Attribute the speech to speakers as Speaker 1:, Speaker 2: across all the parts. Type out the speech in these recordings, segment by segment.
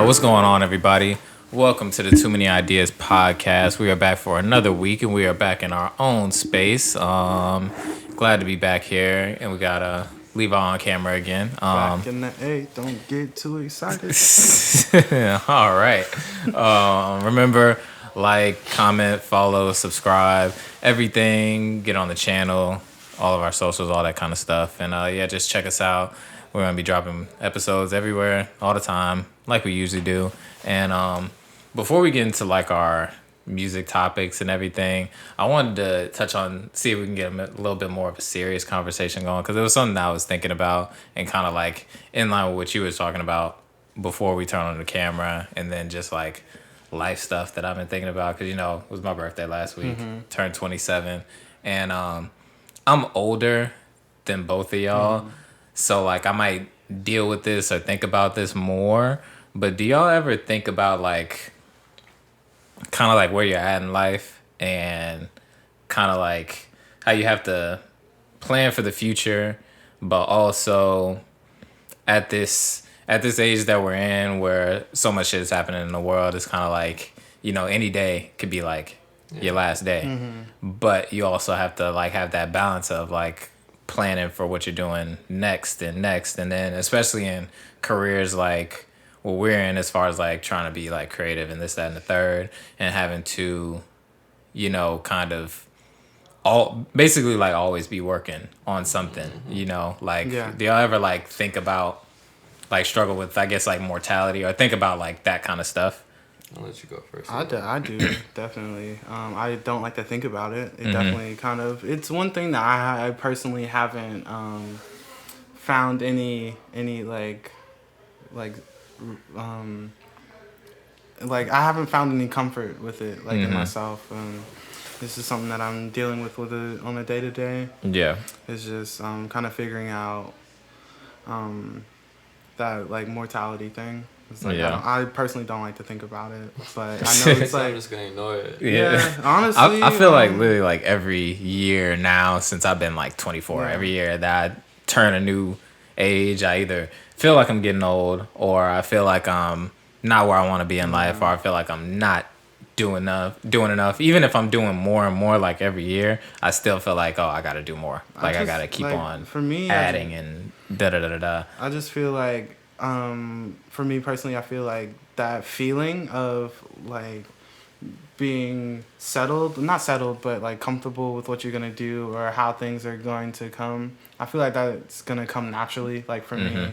Speaker 1: what's going on, everybody? Welcome to the Too Many Ideas Podcast. We are back for another week, and we are back in our own space. Glad to be back here, and we got Levi on camera again.
Speaker 2: Back in the A, don't get too excited.
Speaker 1: All right. Remember, like, comment, follow, subscribe, everything. Get on the channel, all of our socials, all that kind of stuff. And just check us out. We're going to be dropping episodes everywhere, all the time, like we usually do. And before we get into, like, our music topics and everything, I wanted to touch on, see if we can get a little bit more of a serious conversation going, because it was something that I was thinking about and kind of, like, in line with what you were talking about before we turned on the camera, and then just, like, life stuff that I've been thinking about, because, it was my birthday last week, turned 27, and I'm older than both of y'all. So, like, I might deal with this or think about this more. But do y'all ever think about, like, kind of like where you're at in life and kind of like how you have to plan for the future, but also at this age that we're in where so much shit is happening in the world, it's kind of like, any day could be, like, your last day. But you also have to, like, have that balance of, like, planning for what you're doing next, and then especially in careers like what we're in, as far as, like, trying to be, like, creative and this, that, and the third, and having to kind of basically, like, always be working on something. Do y'all ever, like, think about, like, struggle with, I guess, like, mortality, or think about, like, that kind of stuff?
Speaker 3: I'll let you go first.
Speaker 2: I do, definitely. I don't like to think about it. It definitely kind of... It's one thing that I personally haven't found any like I haven't found any comfort with it, like, in myself. This is something that I'm dealing with it on a day-to-day.
Speaker 1: Yeah.
Speaker 2: It's just kind of figuring out that, like, mortality thing. It's like, I personally don't like to think about it, but I know it's like...
Speaker 3: I'm just going to ignore it.
Speaker 2: Yeah, honestly.
Speaker 1: I feel like literally, like, every year now, since I've been, like, 24, every year that I turn a new age, I either feel like I'm getting old, or I feel like I'm not where I want to be in life, or I feel like I'm not doing enough. Even if I'm doing more and more, like, every year, I still feel like, I got to do more. Like, I got to keep, like, on
Speaker 2: for me,
Speaker 1: adding and da-da-da-da-da.
Speaker 2: I just feel like, for me personally, I feel like that feeling of, like, being not settled, but, like, comfortable with what you're going to do or how things are going to come, I feel like that's going to come naturally, like, for me.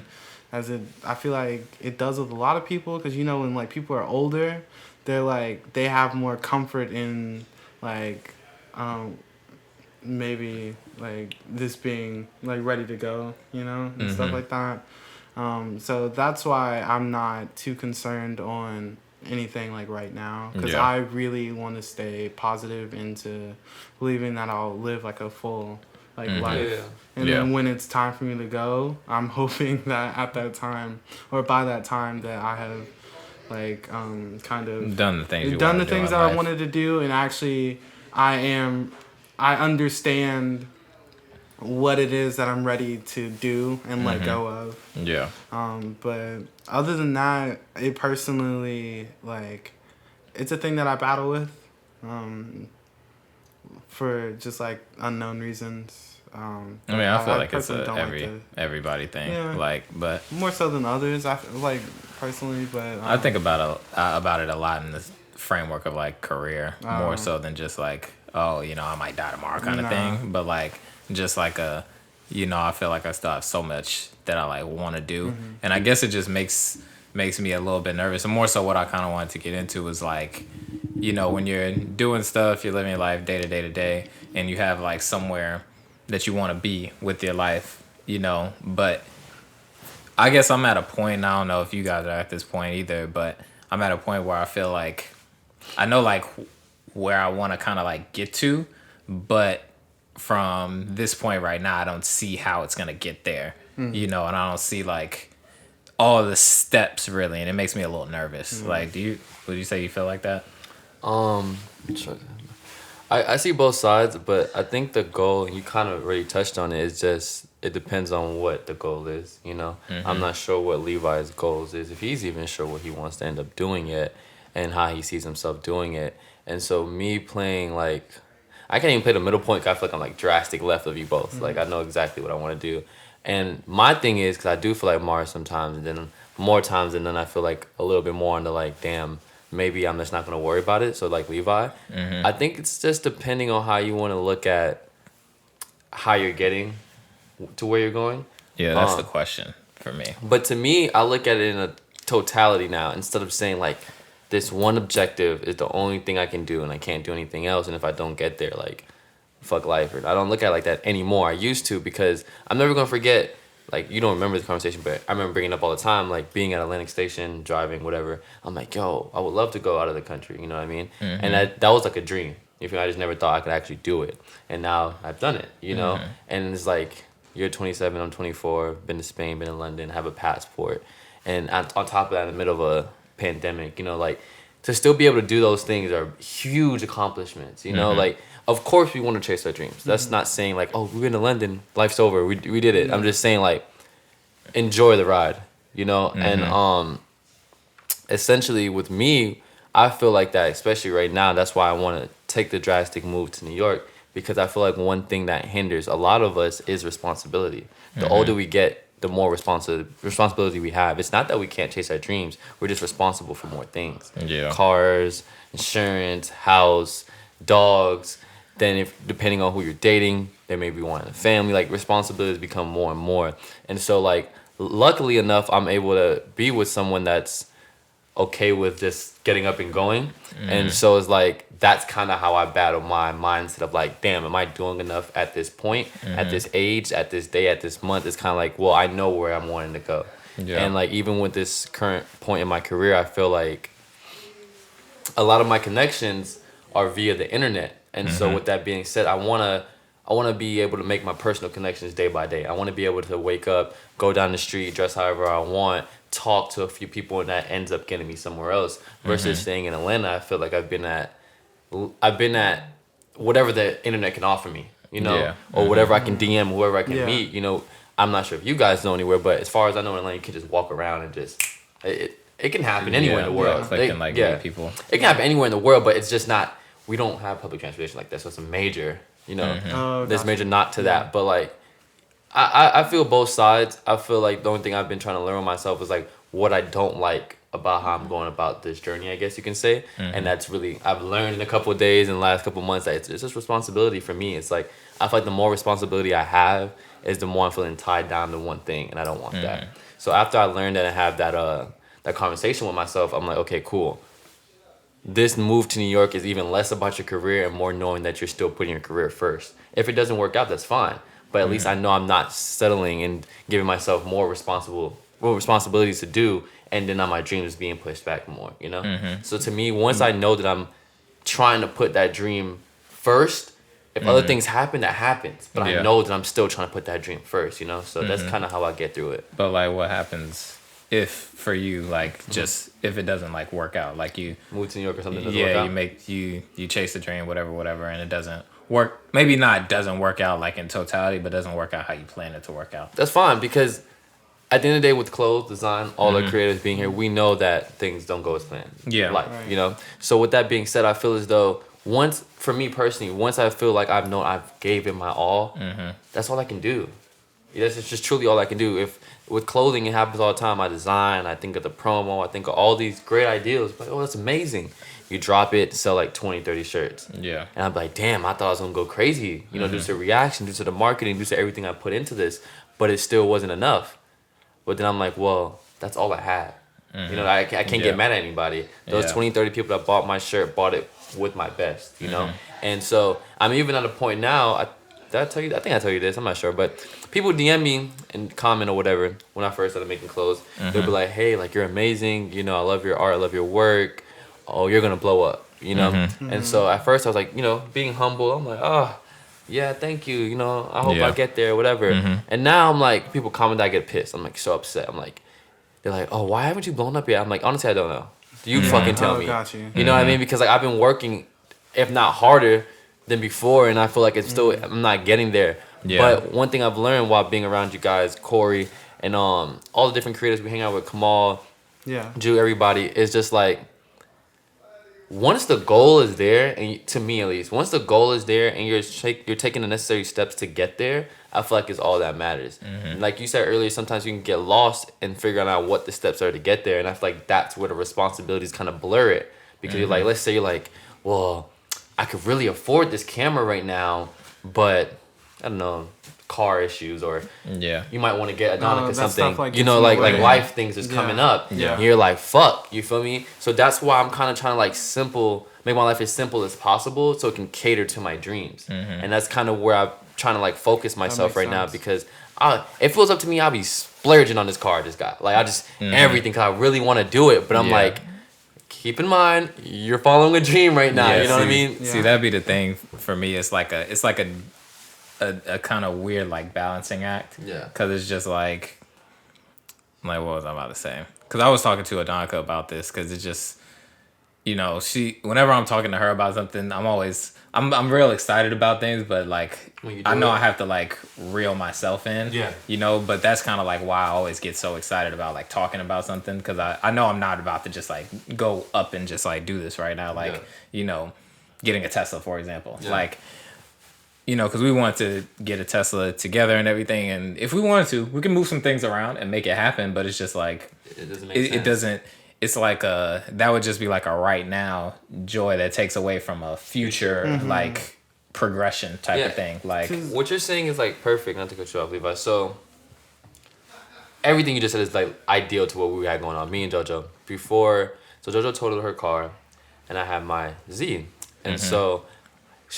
Speaker 2: I feel like it does with a lot of people, because, when, like, people are older, they're, like, they have more comfort in, like, maybe, like, this being, like, ready to go, and stuff like that. So that's why I'm not too concerned on anything, like, right now, because I really want to stay positive into believing that I'll live, like, a full, like, life. And then when it's time for me to go, I'm hoping that at that time, or by that time, that I have, like, kind of
Speaker 1: done the things
Speaker 2: that I wanted to do, and actually I understand what it is that I'm ready to do and let go of.
Speaker 1: Yeah.
Speaker 2: But other than that, it personally, like, it's a thing that I battle with, for just, like, unknown reasons.
Speaker 1: I feel like it's everybody thing, like, but
Speaker 2: more so than others, I feel like, personally. But
Speaker 1: I think about it a lot in the framework of, like, career, more so than just, like, I might die tomorrow kind of thing, but, like, just like I feel like I still have so much that I, like, want to do, and I guess it just makes me a little bit nervous. And more so, what I kind of wanted to get into was, like, when you're doing stuff, you're living your life day to day, and you have, like, somewhere that you want to be with your life, but I guess I'm at a point, and I don't know if you guys are at this point either, but I'm at a point where I feel like I know, like, where I want to kind of, like, get to, but from this point right now, I don't see how it's going to get there, and I don't see, like, all the steps, really, and it makes me a little nervous. Like, would you say you feel like that?
Speaker 3: I see both sides, but I think the goal, and you kind of already touched on it, is just it depends on what the goal is. You know, I'm not sure what Levi's goals is, if he's even sure what he wants to end up doing yet, and how he sees himself doing it. And so me playing like, I can't even play the middle point 'cause I feel like I'm like drastic left of you both. Like I know exactly what I want to do. And my thing is, because I do feel like Mars sometimes, and then more times, and then I feel like a little bit more into like, damn, maybe I'm just not gonna worry about it. So like Levi, I think it's just depending on how you want to look at how you're getting to where you're going.
Speaker 1: Yeah, that's the question for me.
Speaker 3: But to me, I look at it in a totality now instead of saying like this one objective is the only thing I can do and I can't do anything else. And if I don't get there, like fuck life. Or I don't look at it like that anymore. I used to because I'm never gonna forget. Like you don't remember the conversation, but I remember bringing it up all the time. Like being at Atlantic Station, driving, whatever. I'm like, yo, I would love to go out of the country. You know what I mean? And that was like a dream. If you know, I just never thought I could actually do it, and now I've done it. You know, and it's like you're 27, I'm 24. Been to Spain, been to London, have a passport, and on top of that, in the middle of a pandemic, you know, like to still be able to do those things are huge accomplishments. You know, like of course we want to chase our dreams. That's not saying like, oh, we've been to London, life's over, we did it. I'm just saying like enjoy the ride, you know. And essentially with me, I feel like that, especially right now. That's why I want to take the drastic move to New York, because I feel like one thing that hinders a lot of us is responsibility. The older we get, the more responsibility we have. It's not that we can't chase our dreams. We're just responsible for more things.
Speaker 1: Yeah.
Speaker 3: Cars, insurance, house, dogs. Then if depending on who you're dating, there may be one in the family. Like responsibilities become more and more. And so like luckily enough, I'm able to be with someone that's okay with just getting up and going. And so it's like that's kind of how I battle my mindset of like, damn, am I doing enough at this point, at this age, at this day, at this month? It's kind of like, well, I know where I'm wanting to go. Yeah. And like even with this current point in my career, I feel like a lot of my connections are via the internet. And so with that being said, I want to be able to make my personal connections day by day. I want to be able to wake up, go down the street, dress however I want, talk to a few people, and that ends up getting me somewhere else. Versus staying in Atlanta, I feel like I've been at whatever the internet can offer me, you know, or whatever I can DM, whoever I can meet. You know, I'm not sure if you guys know anywhere, but as far as I know in Atlanta, you can just walk around and just it can happen anywhere in the world.
Speaker 1: Meet people.
Speaker 3: It can happen anywhere in the world, but it's just not. We don't have public transportation like that, so it's a major, you know, there's major not to that. But like, I feel both sides. I feel like the only thing I've been trying to learn with myself is like what I don't like about how I'm going about this journey, I guess you can say. And that's really, I've learned in a couple of days and the last couple of months that it's just responsibility for me. It's like, I feel like the more responsibility I have is the more I'm feeling tied down to one thing, and I don't want that. So after I learned that and have that conversation with myself, I'm like, okay, cool. This move to New York is even less about your career and more knowing that you're still putting your career first. If it doesn't work out, that's fine. But at least I know I'm not settling and giving myself more responsibilities to do, and then my dreams being pushed back more, you know? So to me, once I know that I'm trying to put that dream first, if other things happen, that happens. But I know that I'm still trying to put that dream first, you know? So that's kind of how I get through it.
Speaker 1: But like what happens if for you, like just if it doesn't like work out, like you
Speaker 3: move to New York or something doesn't work out?
Speaker 1: you chase the dream, whatever, and it doesn't work. Maybe not doesn't work out like in totality, but doesn't work out how you plan it to work out.
Speaker 3: That's fine, because at the end of the day, with clothes, design, all the creators being here, we know that things don't go as planned.
Speaker 1: Yeah.
Speaker 3: Life, you know? So with that being said, I feel as though for me personally, once I feel like I've known I've gave it my all, that's all I can do. That's just truly all I can do. If with clothing, it happens all the time. I design, I think of the promo, I think of all these great ideas. Like, oh, that's amazing. You drop it, sell like 20, 30 shirts. Yeah. And I'm like, damn, I thought I was going to go crazy, you know, due to the reaction, due to the marketing, due to everything I put into this. But it still wasn't enough. But then I'm like, well, that's all I had. You know, I can't get mad at anybody. Those 20, 30 people that bought my shirt bought it with my best, you know? And so I'm even at a point now, did I tell you? I think I told you this. I'm not sure. But people DM me and comment or whatever when I first started making clothes. They'll be like, hey, like, you're amazing. You know, I love your art. I love your work. Oh, you're going to blow up, you know? And so at first I was like, you know, being humble. I'm like, oh, yeah, thank you. You know, I hope I get there, whatever. And now I'm like, people comment, I get pissed. I'm like so upset. I'm like, they're like, oh, why haven't you blown up yet? I'm like, honestly, I don't know. You fucking tell me.
Speaker 2: Got you.
Speaker 3: You know what I mean? Because like I've been working, if not harder, than before, and I feel like it's still I'm not getting there.
Speaker 1: Yeah.
Speaker 3: But one thing I've learned while being around you guys, Corey, and all the different creators we hang out with, Kamal, Jew, everybody, is just like, once the goal is there, and to me at least, once the goal is there and you're taking the necessary steps to get there, I feel like it's all that matters. Like you said earlier, sometimes you can get lost in figuring out what the steps are to get there, and I feel like that's where the responsibilities kind of blur it. Because you're like, let's say you're like, well, I could really afford this camera right now, but I don't know, car issues, or you might want to get Adonica something, like like life things is coming up. And you're like, fuck, you feel me? So that's why I'm kind of trying to like make my life as simple as possible so it can cater to my dreams. And that's kind of where I'm trying to like focus myself right now, because if it was up to me, I'd be splurging on this car I just got. Like I just everything, because I really want to do it, but I'm like, keep in mind, you're following a dream right now. You know what I mean?
Speaker 1: See, that'd be the thing for me. It's like a kind of weird like balancing act. Yeah. Because it's just like what was I about to say? Because I was talking to Adonica about this, because it's just, whenever I'm talking to her about something, I'm real excited about things, but like I know I have to like reel myself in. Yeah. But that's kind of like why I always get so excited about like talking about something, because I know I'm not about to just like go up and just like do this right now. Like, getting a Tesla, for example. Yeah. Like, because we want to get a Tesla together and everything, and if we wanted to, we can move some things around and make it happen. But it's just like it doesn't make sense. It doesn't. It's like that would just be like a right now joy that takes away from a future like progression type of thing. Like
Speaker 3: what you're saying is like perfect. Not to cut you off, Levi. So everything you just said is like ideal to what we had going on. Me and JoJo before. So JoJo totaled her car, and I had my Z, and so.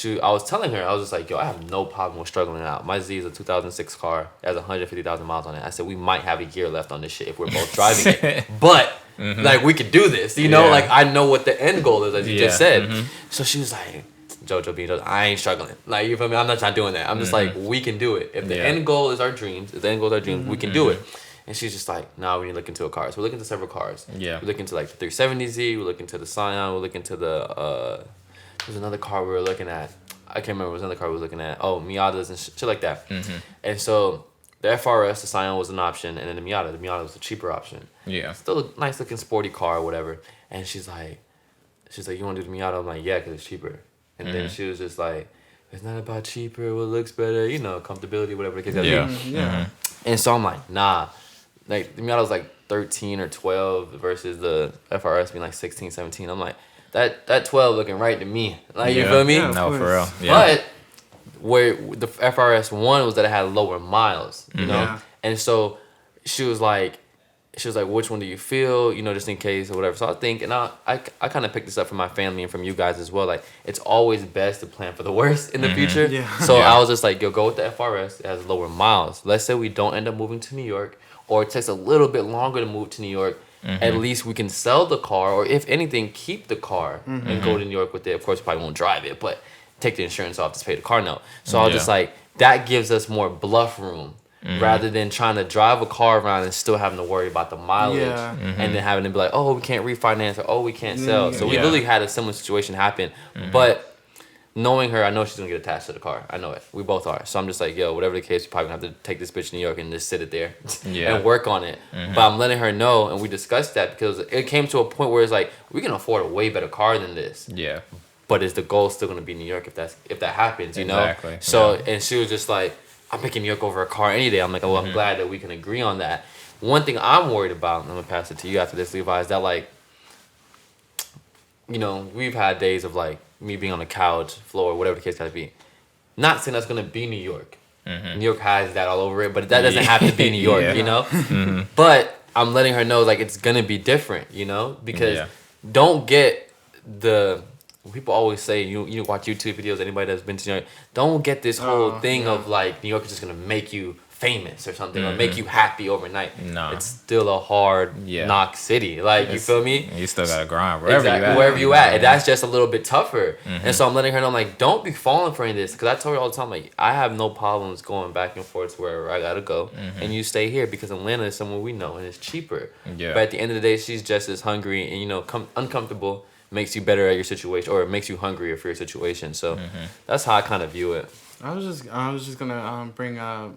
Speaker 3: I was telling her, I was just like, yo, I have no problem with struggling out. My Z is a 2006 car. It has 150,000 miles on it. I said, we might have a year left on this shit if we're both driving it. But, like, we could do this. You know, like, I know what the end goal is, as you just said. So she was like, JoJo, I ain't struggling. Like, you feel me? I'm not doing that. I'm just like, we can do it. If the end goal is our dreams, we can do it. And she's just like, nah, we need to look into a car. So we're looking into several cars. Yeah. We're looking into, like, the 370Z. We're looking into the Scion. We're looking into the... There's another car we were looking at. I can't remember. There was another car we were looking at. Oh, Miatas and shit like that. And so the FRS, the Scion was an option, and then the Miata was the cheaper option. Yeah. Still a nice looking sporty car or whatever. And she's like, you want to do the Miata? I'm like, yeah, because it's cheaper. And then she was just like, it's not about cheaper, what looks better, comfortability, whatever the case may be. And so I'm like, nah. Like the Miata was like 13 or 12 versus the FRS being like 16, 17. I'm like, that 12 looking right to me. Like, you feel me?
Speaker 1: Yeah, no, for real. Yeah.
Speaker 3: But where the FRS one was that it had lower miles, you know? Yeah. And so she was like, which one do you feel, just in case or whatever. So I think, and I kind of picked this up from my family and from you guys as well. Like, it's always best to plan for the worst in the future. Yeah. So I was just like, yo, go with the FRS. It has lower miles. Let's say we don't end up moving to New York, or it takes a little bit longer to move to New York. At least we can sell the car, or if anything, keep the car and go to New York with it. Of course, we probably won't drive it, but take the insurance off to pay the car note. So I was just like, that gives us more bluff room rather than trying to drive a car around and still having to worry about the mileage and then having to be like, oh, we can't refinance, or oh, we can't sell. So we literally had a similar situation happen. But knowing her, I know she's gonna get attached to the car. I know it. We both are. So I'm just like, yo, whatever the case, we probably gonna have to take this bitch to New York and just sit it there and work on it. But I'm letting her know, and we discussed that because it came to a point where it's like, we can afford a way better car than this. Yeah. But is the goal still gonna be New York if that happens, you know? Exactly. So and she was just like, I'm picking New York over a car any day. I'm like, oh, well, I'm glad that we can agree on that. One thing I'm worried about, and I'm gonna pass it to you after this, Levi, is that like, we've had days of like me being on the couch, floor, whatever the case might be. Not saying that's gonna be New York. New York has that all over it, but that doesn't have to be New York, you know? But I'm letting her know like it's gonna be different, because don't get the people always say you watch YouTube videos, anybody that's been to New York, don't get this whole thing of like New York is just gonna make you famous or something or make you happy overnight. No. It's still a hard knock city. Like, you feel me?
Speaker 1: You still gotta grind wherever
Speaker 3: you at. And that's just a little bit tougher. And so I'm letting her know, like, don't be falling for any of this. Because I told her all the time, like, I have no problems going back and forth to wherever I gotta go. And you stay here because Atlanta is somewhere we know and it's cheaper. Yeah. But at the end of the day, she's just as hungry and, uncomfortable makes you better at your situation, or it makes you hungrier for your situation. So that's how I kind of view it.
Speaker 2: I was just gonna bring up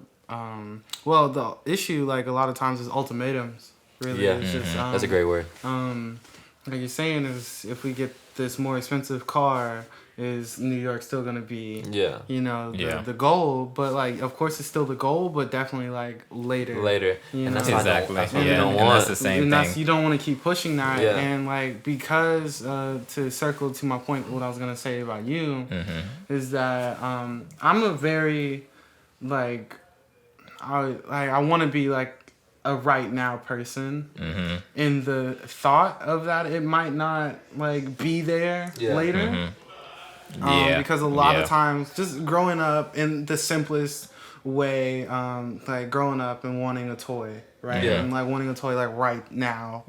Speaker 2: well, the issue like a lot of times is ultimatums. Really,
Speaker 3: Yeah,
Speaker 2: it's just,
Speaker 3: that's a great word.
Speaker 2: like you're saying is if we get this more expensive car, is New York still gonna be you know the goal? But like of course it's still the goal, but definitely like later.
Speaker 3: And
Speaker 2: know?
Speaker 3: that's
Speaker 1: Exactly.
Speaker 3: what
Speaker 1: Yeah.
Speaker 3: you don't
Speaker 1: And
Speaker 3: want.
Speaker 1: that's the same
Speaker 2: And that's
Speaker 1: thing.
Speaker 2: you don't want to keep pushing that.
Speaker 3: Yeah.
Speaker 2: And like because to circle to my point, what I was gonna say about you is that I'm a very like I want to be like a right now person. In the thought of that it might not like be there later. Because a lot of times just growing up in the simplest way, like growing up and wanting a toy, right? And like wanting a toy like right now.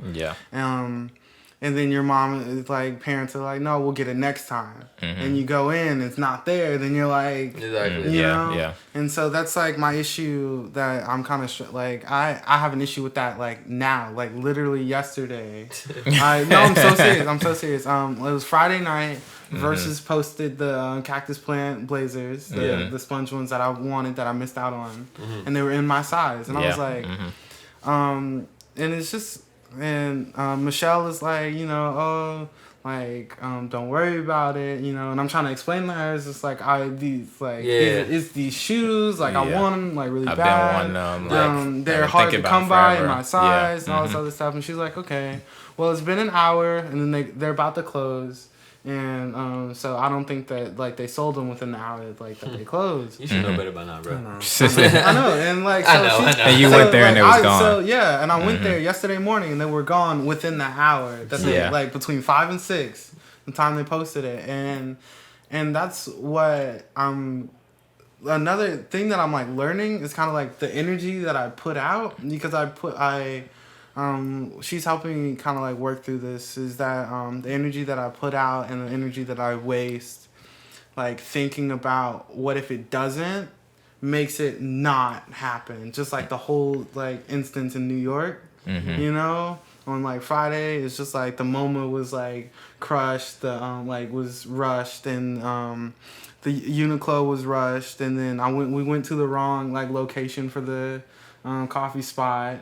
Speaker 2: And then your mom is like, parents are like, no, we'll get it next time. And you go in, it's not there. Then you're like, you know? And so that's like my issue that I'm kind of like, I have an issue with that like now, like literally yesterday. I'm so serious. It was Friday night. Versus posted the cactus plant blazers, the sponge ones that I wanted that I missed out on. And they were in my size. And I was like, and it's just, and Michelle is like, you know, don't worry about it, you know. And I'm trying to explain to her, it's just like it's these shoes, like I want them like really bad.
Speaker 1: I've been wanting them.
Speaker 2: They're hard to come by in my size and all this other stuff. And she's like, okay, well it's been an hour, and then they're about to close. And so I don't think that like they sold them within the hour like that they closed.
Speaker 3: You should know better by now, bro.
Speaker 2: I know, and like so
Speaker 3: I know.
Speaker 1: And you went there and it was gone.
Speaker 2: So yeah, and I went there yesterday morning and they were gone within the hour. That's like between 5 and 6, the time they posted it, and that's what another thing that I'm like learning is kind of like the energy that I put out, because she's helping me kind of like work through this, is that the energy that I put out and the energy that I waste like thinking about what if it doesn't makes it not happen. Just like the whole like instance in New York, you know, on like Friday, it's just like the MoMA was like crushed, the like was rushed, and the Uniqlo was rushed, and then we went to the wrong like location for the coffee spot.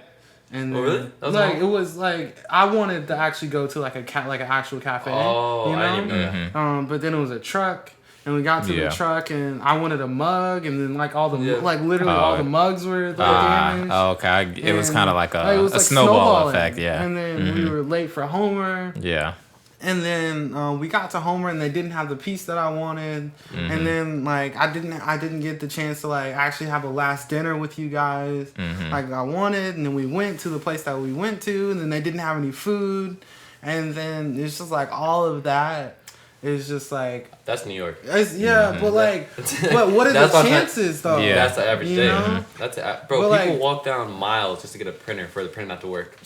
Speaker 2: And then,
Speaker 3: really?
Speaker 2: Like it was like I wanted to actually go to like an actual cafe.
Speaker 3: Oh,
Speaker 2: you know?
Speaker 3: I didn't know that.
Speaker 2: But then it was a truck, and we got to the truck, and I wanted a mug, and then like all the like literally all the mugs were damaged.
Speaker 1: Oh, okay. It was kind of like
Speaker 2: it was
Speaker 1: a
Speaker 2: like
Speaker 1: snowball effect, yeah.
Speaker 2: And then we were late for Homer.
Speaker 1: Yeah.
Speaker 2: And then we got to Homer and they didn't have the piece that I wanted. And then like I didn't get the chance to like actually have a last dinner with you guys like I wanted. And then we went to the place that we went to, and then they didn't have any food. And then it's just like all of that is just like
Speaker 3: that's New York.
Speaker 2: But like, but what are the chances though?
Speaker 1: Yeah.
Speaker 3: That's the average day.
Speaker 2: Know?
Speaker 3: Bro.
Speaker 2: But
Speaker 3: people
Speaker 2: like,
Speaker 3: walk down miles just to get a printer for the printer not to work.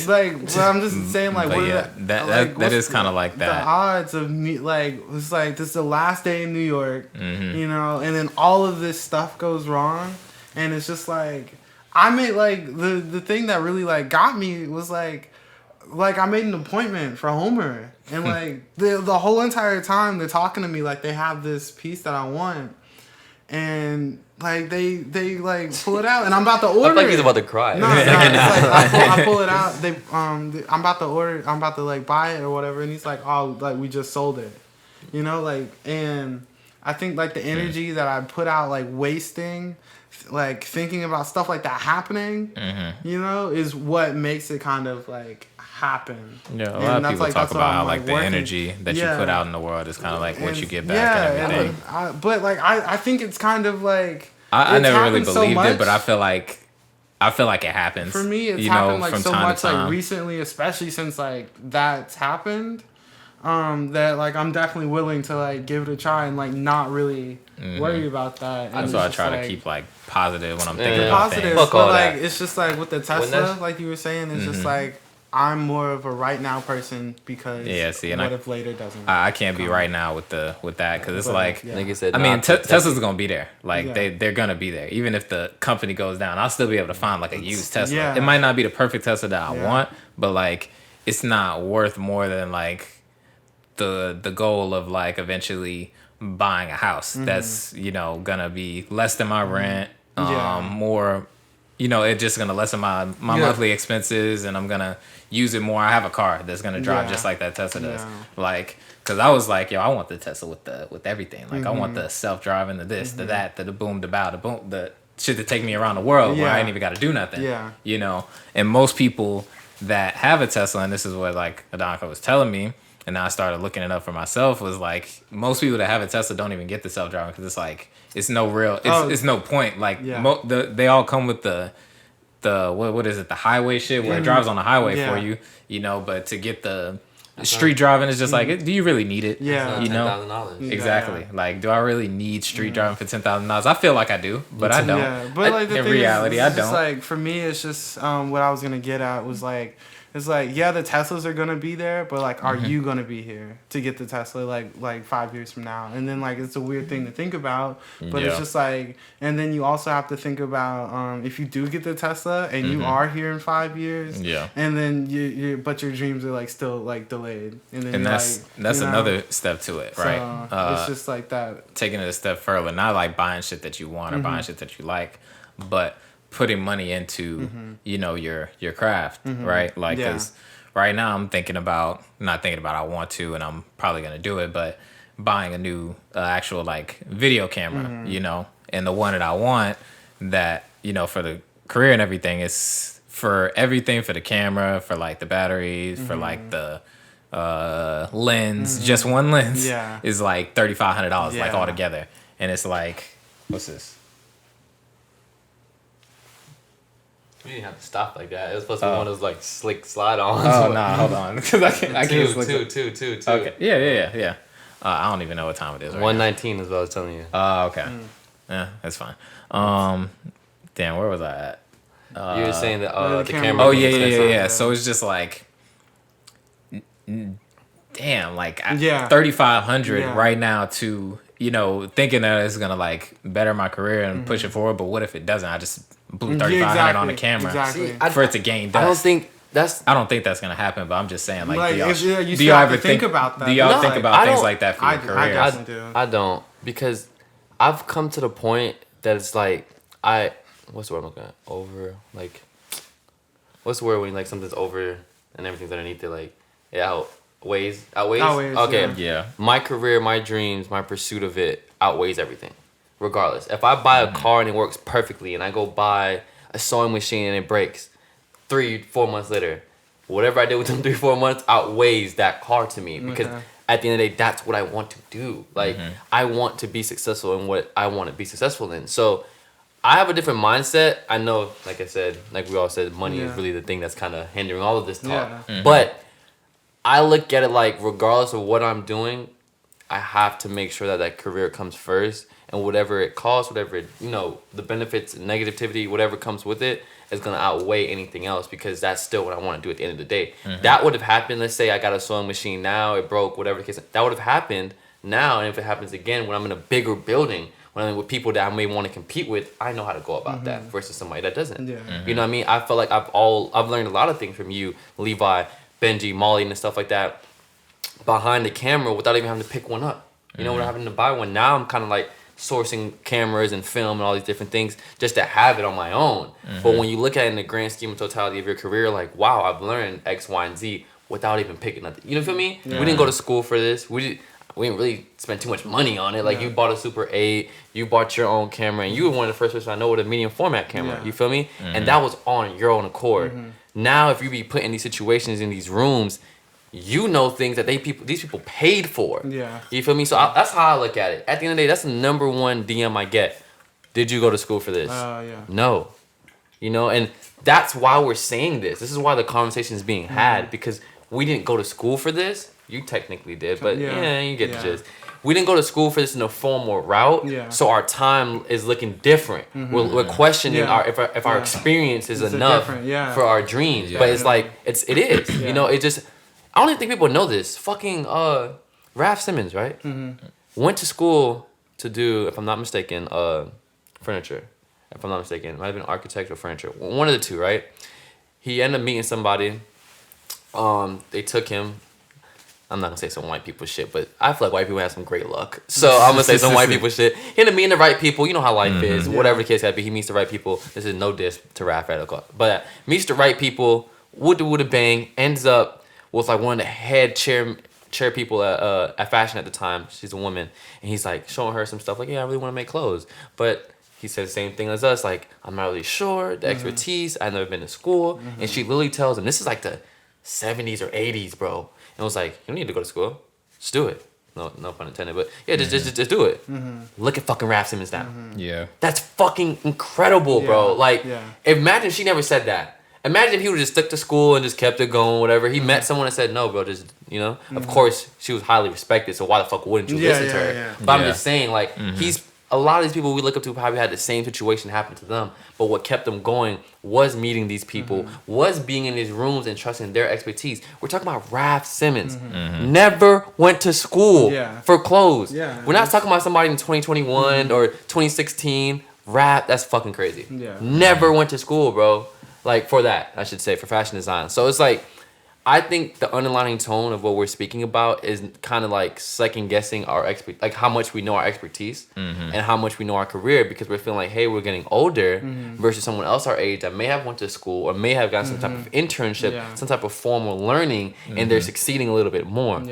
Speaker 2: Like, but I'm just saying, like,
Speaker 1: But
Speaker 2: what
Speaker 1: yeah, that is kind of like that.
Speaker 2: The odds of me, like, it's like this is the last day in New York, you know, and then all of this stuff goes wrong, and it's just like I made like the thing that really like got me was like I made an appointment for Homer, and like the whole entire time they're talking to me like they have this piece that I want, and like they like pull it out, and I'm about to order.
Speaker 3: I feel like he's about to cry.
Speaker 2: No, it's like I pull it out. I'm about to order. I'm about to like buy it or whatever, and he's like, "Oh, like we just sold it," you know, like, and I think like the energy that I put out, like wasting, like thinking about stuff like that happening, you know, is what makes it kind of like happen.
Speaker 1: Yeah, a lot of people talk about how like the energy that you put out in the world is kind of like what you get back and everything.
Speaker 2: But like I think it's kind of like
Speaker 1: I never really believed it, but I feel like it happens.
Speaker 2: For me, it's happened like so much like recently, especially since like that's happened. That like I'm definitely willing to like give it a try and like not really worry about that.
Speaker 1: That's why I try to keep like positive when I'm thinking about
Speaker 2: positive.
Speaker 1: things.
Speaker 2: But like it's just like with the Tesla, like you were saying, it's just like I'm more of a right now person because what if later doesn't?
Speaker 1: I can't be right now with that because it's like
Speaker 3: I said,
Speaker 1: I mean Tesla's gonna be there. Like they're gonna be there even if the company goes down. I'll still be able to find like a used Tesla.
Speaker 2: Yeah.
Speaker 1: It might not be the perfect Tesla that I want, but like it's not worth more than like the goal of like eventually buying a house that's, you know, gonna be less than my rent, more, you know, it's just gonna lessen my monthly expenses, and I'm gonna use it more. I have a car that's gonna drive just like that Tesla does. Like, cause I was like, yo, I want the Tesla with everything. Like, I want the self-driving, the this, the that, the boom, the bow, the boom, the shit to take me around the world where I ain't even got to do nothing. Yeah. You know, and most people that have a Tesla, and this is what like Adonka was telling me, and now I started looking it up for myself, was like most people that have a Tesla don't even get the self-driving because it's like it's no real, it's no point. Like they all come with the what is it, the highway shit where it drives on the highway for you, you know, but to get the street driving is just like, do you really need it?
Speaker 3: Yeah,
Speaker 1: you know,
Speaker 3: $10,000.
Speaker 1: Exactly. Like, do I really need street driving for $10,000? I feel like I do, but I don't.
Speaker 2: Yeah, but like
Speaker 1: in reality, I don't.
Speaker 2: Like for me, it's just what I was gonna get at was like. It's like, yeah, the Teslas are gonna be there, but like, are you gonna be here to get the Tesla like 5 years from now? And then like, it's a weird thing to think about, but it's just like, and then you also have to think about if you do get the Tesla and you are here in 5 years, and then but your dreams are like still like delayed, and then
Speaker 1: that's another step to it, right?
Speaker 2: So, it's just like that,
Speaker 1: taking it a step further, not like buying shit that you want or buying shit that you like, but putting money into you know your craft, right? Like, because right now I'm not thinking about I want to, and I'm probably gonna do it, but buying a new actual like video camera, you know, and the one that I want, that, you know, for the career and everything, is for everything, for the camera, for like the batteries, for like the lens, just one lens is like $3,500 like all together, and it's like, what's this?
Speaker 3: You didn't have to stop like that. It was supposed to be one of those like slick slide-ons.
Speaker 1: Oh, nah, hold on. Because I can't.
Speaker 3: Two.
Speaker 1: Okay. Yeah. I don't even know what time it is right
Speaker 3: 1:19 is what I was telling you.
Speaker 1: Oh, okay. Yeah, that's fine. Damn, where was I at?
Speaker 3: You were saying that the camera.
Speaker 1: Oh, yeah. So it's just like, damn, like $3,500 right now to, you know, thinking that it's gonna like better my career and push it forward. But what if it doesn't? I just blew $3,500 on the camera for it to gain dust. I don't think that's gonna happen. But I'm just saying, like, do y'all ever think about that? Do y'all think about things like that for your career?
Speaker 3: I don't, because I've come to the point that it's like what's the word I'm looking at? Over, like, what's the word when like something's over and everything's underneath it? Like, it outweighs. Okay.
Speaker 1: Yeah.
Speaker 3: My career, my dreams, my pursuit of it outweighs everything. Regardless, if I buy a car and it works perfectly, and I go buy a sewing machine and it breaks 3-4 months later, whatever I did within 3-4 months outweighs that car to me, because at the end of the day, that's what I want to do. Like, I want to be successful in what I want to be successful in. So I have a different mindset. I know, like I said, like we all said, money is really the thing that's kind of hindering all of this talk. But I look at it like, regardless of what I'm doing, I have to make sure that career comes first. And whatever it costs, whatever it, you know, the benefits, negativity, whatever comes with it, is going to outweigh anything else, because that's still what I want to do at the end of the day. That would have happened. Let's say I got a sewing machine now, it broke, whatever the case. That would have happened now. And if it happens again, when I'm in a bigger building, when I'm with people that I may want to compete with, I know how to go about that versus somebody that doesn't. You know what I mean? I feel like I've learned a lot of things from you, Levi, Benji, Molly, and stuff like that behind the camera without even having to pick one up. You know, without having to buy one. Now I'm kind of like sourcing cameras and film and all these different things just to have it on my own. But when you look at it in the grand scheme of totality of your career, like, wow, I've learned X, Y, and Z without even picking nothing. You know what I mean? We didn't go to school for this. We didn't really spend too much money on it. Like, you bought a Super 8, you bought your own camera, and you were one of the first person I know with a medium format camera. You feel me? And that was on your own accord. Now, if you be put in these situations, in these rooms, you know things that these people paid for. You feel me? So that's how I look at it. At the end of the day, that's the number one DM I get. Did you go to school for this? No. You know, and that's why we're saying this. This is why the conversation is being had, because we didn't go to school for this. You technically did, but you get the gist. We didn't go to school for this in a formal route, so our time is looking different. We're questioning if our experience is enough for our dreams, but it's like it is. You know, it just. I don't even think people know this. Fucking Raph Simmons, right? Went to school to do, if I'm not mistaken, furniture. If I'm not mistaken, it might have been architecture or furniture. One of the two, right? He ended up meeting somebody. They took him. I'm not gonna say some white people shit, but I feel like white people have some great luck. So I'm gonna say some white people shit. He ended up meeting the right people. You know how life is. Whatever the case might be, he meets the right people. This is no diss to Raph Radical, but meets the right people. Woulda bang. Ends up with like one of the head chair people at fashion at the time. She's a woman, and he's like showing her some stuff. Like, yeah, I really want to make clothes, but he said the same thing as us. Like, I'm not really sure the expertise. I've never been to school, and she literally tells him, this is like the 70s or 80s, bro. And was like, you don't need to go to school. Just do it. No pun intended, but yeah, just do it. Look at fucking Raph Simmons now.
Speaker 1: Yeah.
Speaker 3: That's fucking incredible, bro. Like, imagine if she never said that. Imagine if he would just stuck to school and just kept it going, whatever. He met someone and said, no, bro, just, you know. Of course, she was highly respected, so why the fuck wouldn't you listen to her?
Speaker 2: Yeah.
Speaker 3: But I'm just saying, like, a lot of these people we look up to probably had the same situation happen to them, but what kept them going was meeting these people, was being in these rooms and trusting their expertise. We're talking about Raph Simmons. Never went to school for clothes.
Speaker 2: Yeah,
Speaker 3: we're not talking about somebody in 2021 or 2016. Raph, that's fucking crazy. Never went to school, bro. Like, for that, I should say, for fashion design. So it's like, I think the underlying tone of what we're speaking about is kind of like second guessing our like how much we know our expertise and how much we know our career, because we're feeling like, hey, we're getting older versus someone else our age that may have went to school or may have gotten some type of internship, some type of formal learning, and they're succeeding a little bit more.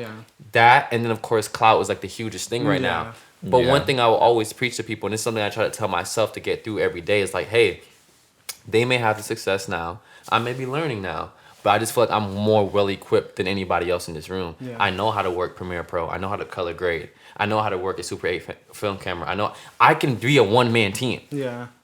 Speaker 3: That, and then of course, clout is like the hugest thing right now. But one thing I will always preach to people, and it's something I try to tell myself to get through every day, is like, hey, they may have the success now. I may be learning now. But I just feel like I'm more well equipped than anybody else in this room. I know how to work Premiere Pro. I know how to color grade. I know how to work a Super 8 film camera. I know I can be a one-man team.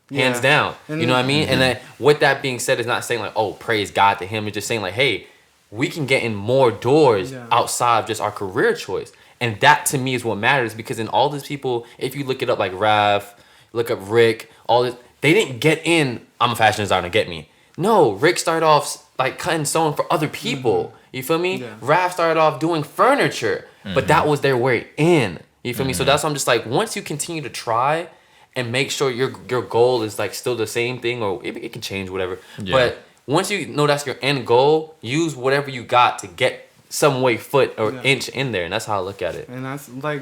Speaker 3: Hands down. And you know what I mean? And then with that being said, it's not saying like, oh, praise God to him. It's just saying like, hey, we can get in more doors outside of just our career choice. And that to me is what matters, because in all these people, if you look it up like Raph, look up Rick, all this, they didn't get in, I'm a fashion designer, get me. No, Rick started off like cutting sewing for other people. You feel me? Raph started off doing furniture, but that was their way in. You feel me? So that's why I'm just like, once you continue to try and make sure your goal is like still the same thing, or it can change, whatever. But once you know that's your end goal, use whatever you got to get some way foot or inch in there, and that's how I look at it.
Speaker 2: And that's like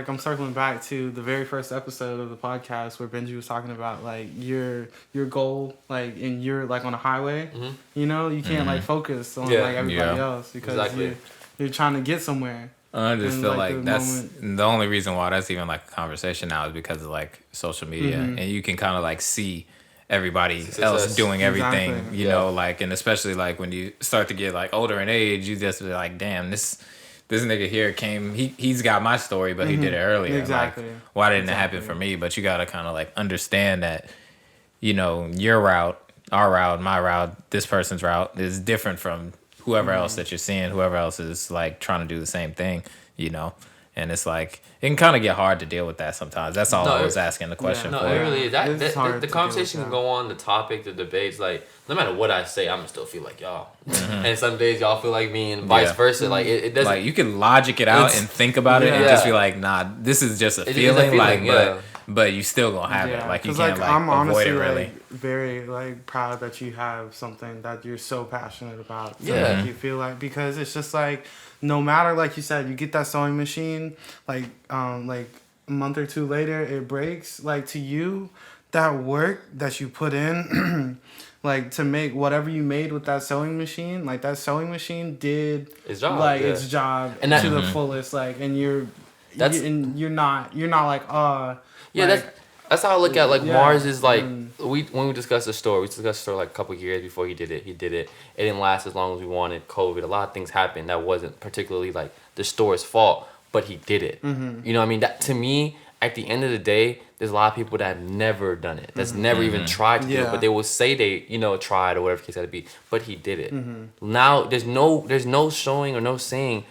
Speaker 2: I'm circling back to the very first episode of the podcast where Benji was talking about like your goal, like and you're like on a highway, you know, you can't like focus on like everybody else because you're trying to get somewhere.
Speaker 1: I just feel like that's the only reason why that's even like a conversation now is because of like social media, and you can kind of like see everybody else doing everything, you know, like, and especially like when you start to get like older in age, you just be like, damn, this nigga here he's got my story, but he did it earlier. Like, why didn't it happen for me? But you gotta kind of like understand that, you know, your route, our route, my route, this person's route is different from whoever else that you're seeing, whoever else is like trying to do the same thing, you know. And it's like, it can kind of get hard to deal with that sometimes. That's all I was asking the question for.
Speaker 3: No, it really is. The conversation can go on, the topic, the debates. Like, no matter what I say, I'm going to still feel like y'all. And some days y'all feel like me and vice versa. Like, it doesn't... Like,
Speaker 1: you can logic it out and think about it and just be like, nah, this is just a feeling. Like, but you still going to have it. Like, you can't, like,
Speaker 2: I'm honestly,
Speaker 1: avoid it, really.
Speaker 2: Like, very, like, proud that you have something that you're so passionate about. So, like, you feel like... Because it's just, like... No matter, like you said, you get that sewing machine, like a month or two later, it breaks. Like, to you, that work that you put in, like, to make whatever you made with that sewing machine, like, that sewing machine did
Speaker 3: its job,
Speaker 2: its job and that, to the fullest. Like, and you're not like,
Speaker 3: That's how I look at like Mars is like when we discussed the story, like a couple years before he did it. It didn't last as long as we wanted. COVID, a lot of things happened that wasn't particularly like the store's fault, but he did it. You know what I mean? That to me, at the end of the day, there's a lot of people that have never done it. That's never even tried to do it, but they will say they, you know, tried or whatever the case had to be. But he did it. Now there's no showing or no saying.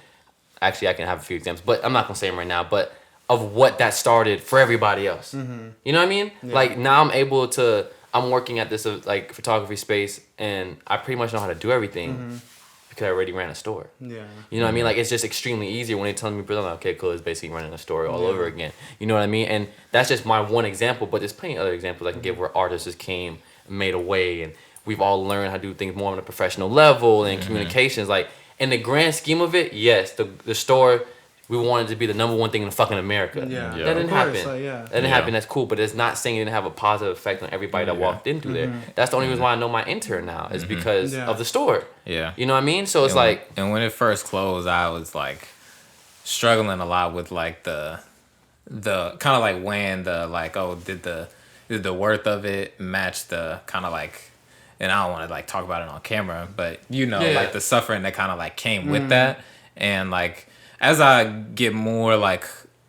Speaker 3: Actually, I can have a few examples, but I'm not gonna say them right now. But of what that started for everybody else. You know what I mean? Like, now I'm working at this like photography space, and I pretty much know how to do everything because I already ran a store. You know what I mean? Like, it's just extremely easier when they tell me, I'm like, okay, cool, it's basically running a store all over again. You know what I mean? And that's just my one example, but there's plenty of other examples I can give where artists just came and made a way, and we've all learned how to do things more on a professional level and communications. Like, in the grand scheme of it, yes, the store, we wanted to be the number one thing in fucking America.
Speaker 2: Yeah.
Speaker 3: That didn't happen.
Speaker 2: That
Speaker 3: didn't happen. That's cool, but it's not saying it didn't have a positive effect on everybody that walked in through there. That's the only reason why I know my intern now is because of the store.
Speaker 1: Yeah.
Speaker 3: You know what I mean? So it's
Speaker 1: and when it first closed, I was like struggling a lot with like the kind of like weighing the like, oh, did the worth of it match the kind of like, and I don't want to like talk about it on camera, but like the suffering that kind of like came with that. And like as I get more like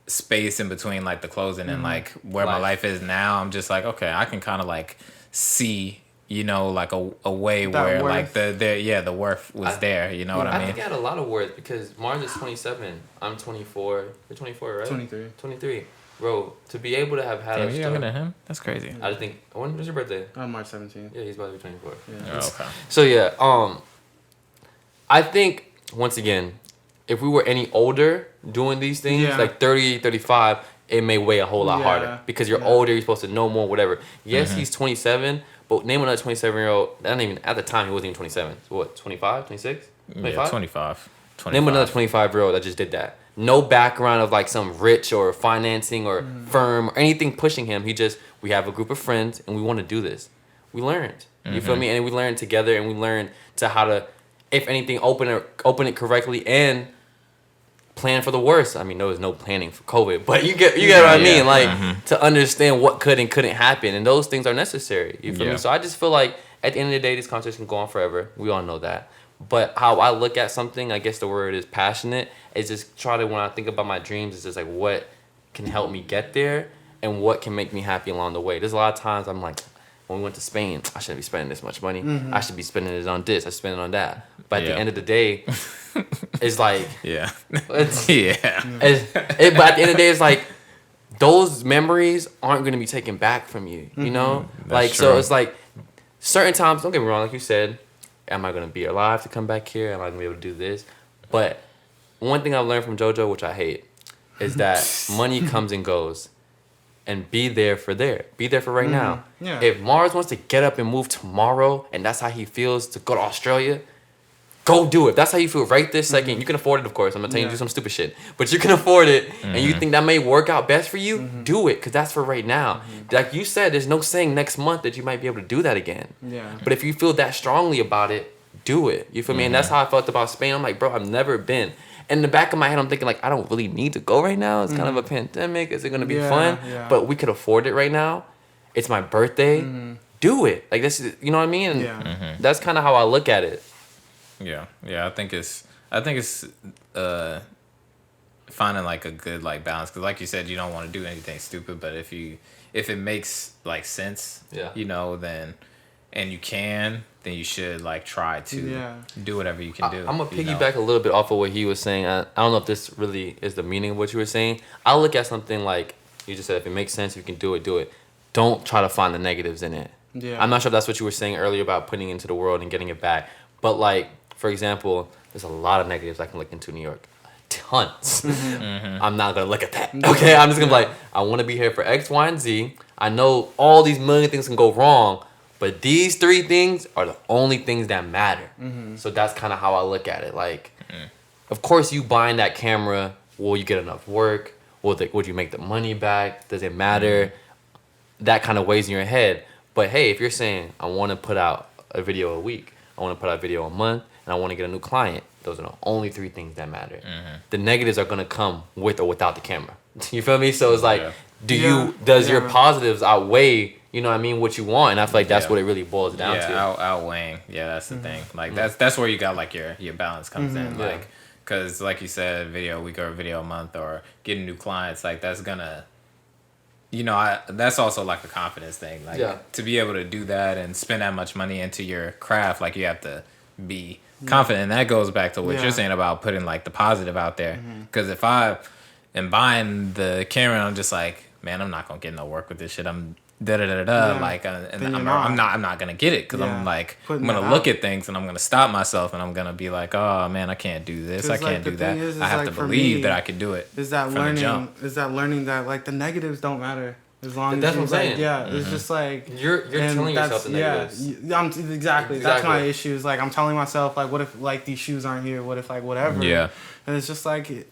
Speaker 1: space in between like the closing and like where my life is now, I'm just like, okay, I can kind of like see, like a way that where worth. Like the worth was there. You know what I mean?
Speaker 3: I think I had a lot of worth because Mars is 27. I'm 24. You're 24, right? 23. Bro, to be able to have had
Speaker 1: a you're younger than him? That's crazy.
Speaker 3: I just think, when was your birthday?
Speaker 2: March 17th.
Speaker 3: Yeah, he's about to be 24.
Speaker 2: Yeah.
Speaker 1: Oh, okay.
Speaker 3: So yeah, I think, once again, if we were any older doing these things, like 30, 35, it may weigh a whole lot harder. Because you're older, you're supposed to know more, whatever. Yes, he's 27, but name another 27-year-old, that ain't even, at the time, he wasn't even 27. So what, 25, 26? 25?
Speaker 1: Yeah, 25.
Speaker 3: Name another 25-year-old that just did that. No background of like some rich or financing or firm or anything pushing him. We have a group of friends and we want to do this. We learned. You feel me? And we learned together and we learned to how to, if anything, open it correctly and plan for the worst. I mean, there was no planning for COVID, but you get what I mean? Like to understand what could and couldn't happen, and those things are necessary. You feel me? So I just feel like at the end of the day, this conversation can go on forever. We all know that. But how I look at something, I guess the word is passionate, is just try to, when I think about my dreams, it's just like what can help me get there and what can make me happy along the way. There's a lot of times I'm like, when we went to Spain, I shouldn't be spending this much money. I should be spending it on this. I should spend it on that. But at the end of the day, it's like... But at the end of the day, it's like, those memories aren't going to be taken back from you, you know? Like, so it's like, certain times, don't get me wrong, like you said, am I going to be alive to come back here? Am I going to be able to do this? But one thing I've learned from JoJo, which I hate, is that money comes and goes. And be there for right now. Yeah. If Mars wants to get up and move tomorrow, and that's how he feels to go to Australia, go do it. If that's how you feel right this second. You can afford it, of course. I'm not telling you to do some stupid shit. But you can afford it, and you think that may work out best for you, do it, because that's for right now. Like you said, there's no saying next month that you might be able to do that again. Yeah. But if you feel that strongly about it, do it. You feel me? And that's how I felt about Spain. I'm like, bro, I've never been. In the back of my head, I'm thinking, like, I don't really need to go right now. It's kind of a pandemic. Is it going to be fun? Yeah. But we could afford it right now. It's my birthday. Do it. Like, this is, you know what I mean? And that's kind of how I look at it.
Speaker 1: Yeah. I think it's finding, like, a good, like, balance. Because, like you said, you don't want to do anything stupid. But if it makes, like, sense, then... and you can, then you should like try to do whatever you can do.
Speaker 3: I'm gonna piggyback a little bit off of what he was saying. I don't know if this really is the meaning of what you were saying. I look at something like you just said, if it makes sense, you can do it, do it. Don't try to find the negatives in it. Yeah. I'm not sure if that's what you were saying earlier about putting it into the world and getting it back. But like, for example, there's a lot of negatives I can look into New York. Tons. I'm not gonna look at that. Okay, I'm just gonna be like, I want to be here for X, Y, and Z. I know all these million things can go wrong. But these 3 things are the only things that matter. So that's kind of how I look at it. Like, of course, you buying that camera, will you get enough work? Would you make the money back? Does it matter? That kind of weighs in your head. But hey, if you're saying, I want to put out a video a week, I want to put out a video a month, and I want to get a new client, those are the only 3 things that matter. The negatives are going to come with or without the camera. You feel me? So it's like, does your positives outweigh, you know what I mean, what you want? And I feel like that's what it really boils down to.
Speaker 1: Outweighing. Yeah, that's the thing. Like that's where you got like your balance comes in. Like, because like you said, video a week or a video a month or getting new clients, like that's gonna, that's also like a confidence thing. Like to be able to do that and spend that much money into your craft, like you have to be confident. And that goes back to what you're saying about putting like the positive out there. Because if I am buying the camera, I'm just like, man, I'm not gonna get no work with this shit. I'm like, and I'm not gonna get it because I'm like, I'm gonna look at things and I'm gonna stop myself and I'm gonna be like, oh man, I can't do this, I can't do that. I have to believe that I can do it.
Speaker 2: Is that learning that like the negatives don't matter? As long
Speaker 3: That's
Speaker 2: as you,
Speaker 3: what I'm saying.
Speaker 2: like, yeah, it's just like
Speaker 3: You're telling yourself the negatives.
Speaker 2: Exactly. That's my issue. Is like I'm telling myself like, what if like these shoes aren't here? What if like whatever?
Speaker 1: Yeah.
Speaker 2: And it's just like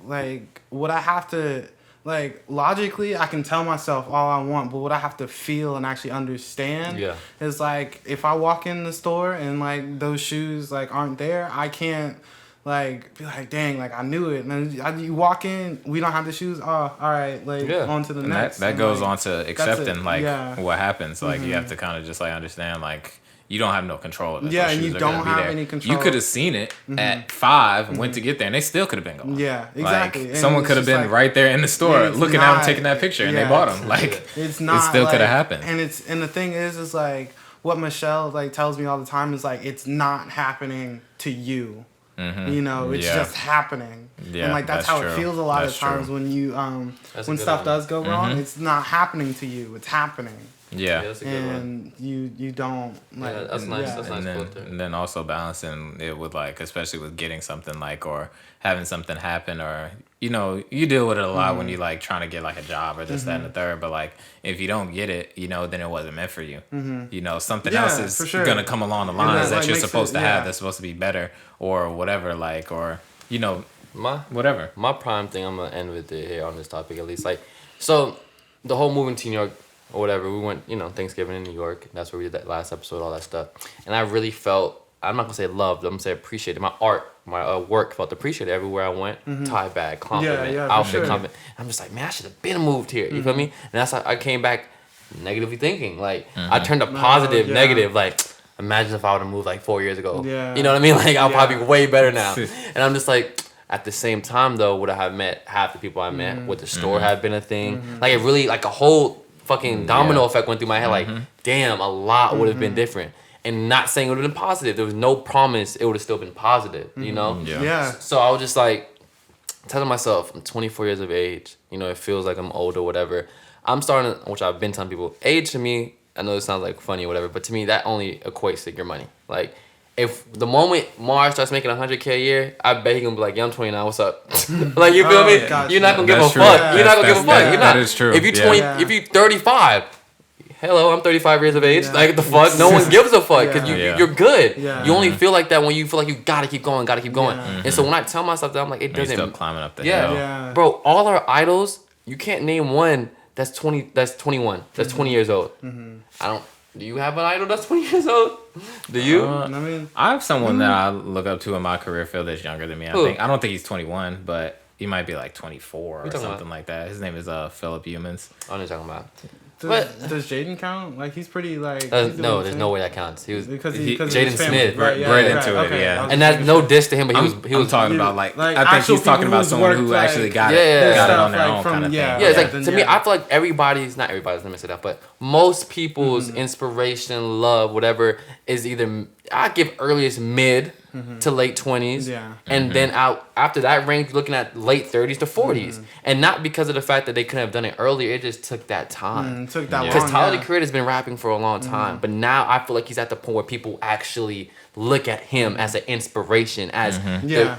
Speaker 2: what I have to like logically I can tell myself all I want, but what I have to feel and actually understand is like if I walk in the store and like those shoes like aren't there, I can't like be like, dang, like I knew it. And then you walk in, we don't have the shoes. Oh, all right, like on to the
Speaker 1: and
Speaker 2: next.
Speaker 1: That goes
Speaker 2: like,
Speaker 1: on to accepting like what happens. Like you have to kind of just like understand like you don't have no control of it.
Speaker 2: Yeah, and you don't have any control.
Speaker 1: You could have seen it at 5 and went to get there, and they still could have been gone.
Speaker 2: Yeah, exactly.
Speaker 1: Like, someone could have been like, right there in the store looking at them, taking that picture, and they bought them. Like
Speaker 2: it's not.
Speaker 1: It still
Speaker 2: like,
Speaker 1: could have happened.
Speaker 2: And the thing is like what Michelle like tells me all the time is like it's not happening to you. You know, it's just happening.
Speaker 1: Yeah,
Speaker 2: and like that's how it feels a lot of times when you when stuff does go wrong. It's not happening to you. It's happening.
Speaker 1: Yeah,
Speaker 3: that's a good
Speaker 2: one. You don't like.
Speaker 3: Yeah, that's nice. That's nice.
Speaker 1: And then also balancing it with like, especially with getting something like or having something happen or you know you deal with it a lot when you like trying to get like a job or this that and the third. But like if you don't get it, you know, then it wasn't meant for you. You know, something else is gonna come along the lines that you're supposed to have. That's supposed to be better or whatever. Like or you know whatever.
Speaker 3: My prime thing. I'm gonna end with it here on this topic at least. Like so, the whole moving to New York. Or whatever, we went, you know, Thanksgiving in New York. That's where we did that last episode, all that stuff. And I really felt, I'm not gonna say loved, I'm gonna say appreciated. My art, my work felt appreciated everywhere I went. Tie bag, compliment, outfit, compliment. I'm just like, man, I should have been moved here. You feel me? And that's how I came back negatively thinking. Like, I turned a positive, negative. Like, imagine if I would have moved like 4 years ago. Yeah. You know what I mean? Like, I'll probably be way better now. And I'm just like, at the same time, though, would I have met half the people I met? Would the store have been a thing? Like, it really, like a whole fucking domino effect went through my head. Like, damn, a lot would have been different. And not saying it would have been positive. There was no promise it would have still been positive, you know?
Speaker 2: Yeah.
Speaker 3: So I was just like, telling myself, I'm 24 years of age. You know, it feels like I'm old or whatever. I'm starting to, which I've been telling people, age to me, I know it sounds like funny or whatever, but to me, that only equates to your money. Like, if the moment Mars starts making $100K a year, I bet he gonna be like, yeah, I'm 29, what's up? Like, you feel me?
Speaker 2: Gotcha.
Speaker 3: You're not gonna give a fuck.
Speaker 2: Yeah.
Speaker 3: You're not gonna give a fuck. You're not.
Speaker 1: That is true.
Speaker 3: If you're 20, if you're 35, hello, I'm 35 years of age. Like, the fuck? No one gives a fuck because you're good.
Speaker 2: Yeah.
Speaker 3: You only feel like that when you feel like you gotta keep going. And so when I tell myself that, I'm like, it doesn't.
Speaker 1: You're still climbing up the hill.
Speaker 2: Yeah.
Speaker 3: Bro, all our idols, you can't name one that's 20, that's 21, that's 20 years old. I don't. Do you have an idol that's 20 years old? Do you?
Speaker 1: I have someone that I look up to in my career field that's younger than me. I don't think he's 21, but he might be like 24 or something like that. His name is Philip Humans.
Speaker 3: I know what you're talking about.
Speaker 2: Does Jaden count? Like he's pretty like.
Speaker 3: No, there's no way that counts. He was
Speaker 2: Jaden
Speaker 3: Smith,
Speaker 1: right into it. Yeah,
Speaker 3: and that's no diss to him, but he was
Speaker 1: talking about like I think he's talking about someone who actually got it on their own kind of thing.
Speaker 3: Yeah, it's like to me, I feel like not everybody's, let me say that, but most people's inspiration, love, whatever, is either I give earliest mid to late 20s, and then after that range, looking at late 30s to 40s, and not because of the fact that they couldn't have done it earlier. It just took that time.
Speaker 2: Took that long.
Speaker 3: Because Tyler the Creator has been rapping for a long time, but now I feel like he's at the point where people actually look at him as an inspiration, as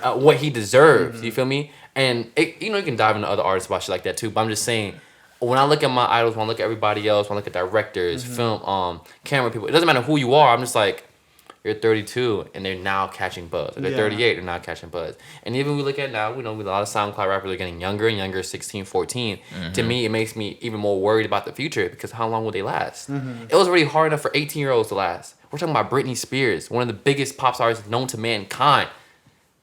Speaker 3: what he deserves. You feel me? And it, you know, you can dive into other artists about shit like that too. But I'm just saying, when I look at my idols, when I look at everybody else, when I look at directors, film, camera people, it doesn't matter who you are. I'm just like, you're 32 and they're now catching buzz. Or they're 38 and now catching buzz. And even we look at now, we know a lot of SoundCloud rappers are getting younger and younger, 16, 14. To me, it makes me even more worried about the future because how long will they last? It was already hard enough for 18-year-olds to last. We're talking about Britney Spears, one of the biggest pop stars known to mankind.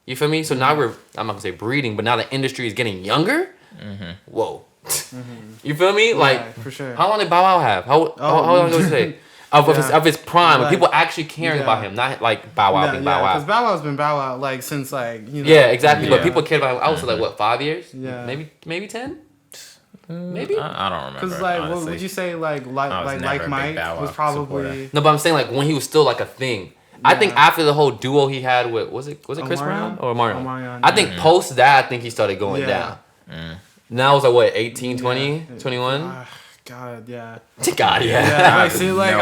Speaker 3: You feel me? So now I'm not going to say breeding, but now the industry is getting younger? Whoa. You feel me? Like,
Speaker 2: for sure.
Speaker 3: How long did Bow Wow have? How long ago did you say? Of his prime, like, people actually caring about him, not like Bow Wow being Bow Wow.
Speaker 2: Because Bow Wow's been Bow Wow like since like you know.
Speaker 3: Yeah, exactly. But people cared about him. I was like, what, 5 years?
Speaker 2: Yeah.
Speaker 3: Maybe 10. Maybe.
Speaker 1: I don't remember.
Speaker 2: Because like, what would you say like Mike was probably.
Speaker 3: No, but I'm saying like when he was still like a thing. I think after the whole duo he had with was it Chris Brown or Omarion? I think post that I think he started going down. Now it was like what 18, 20, 21.
Speaker 2: God, yeah.
Speaker 3: God,
Speaker 2: yeah. I see, like,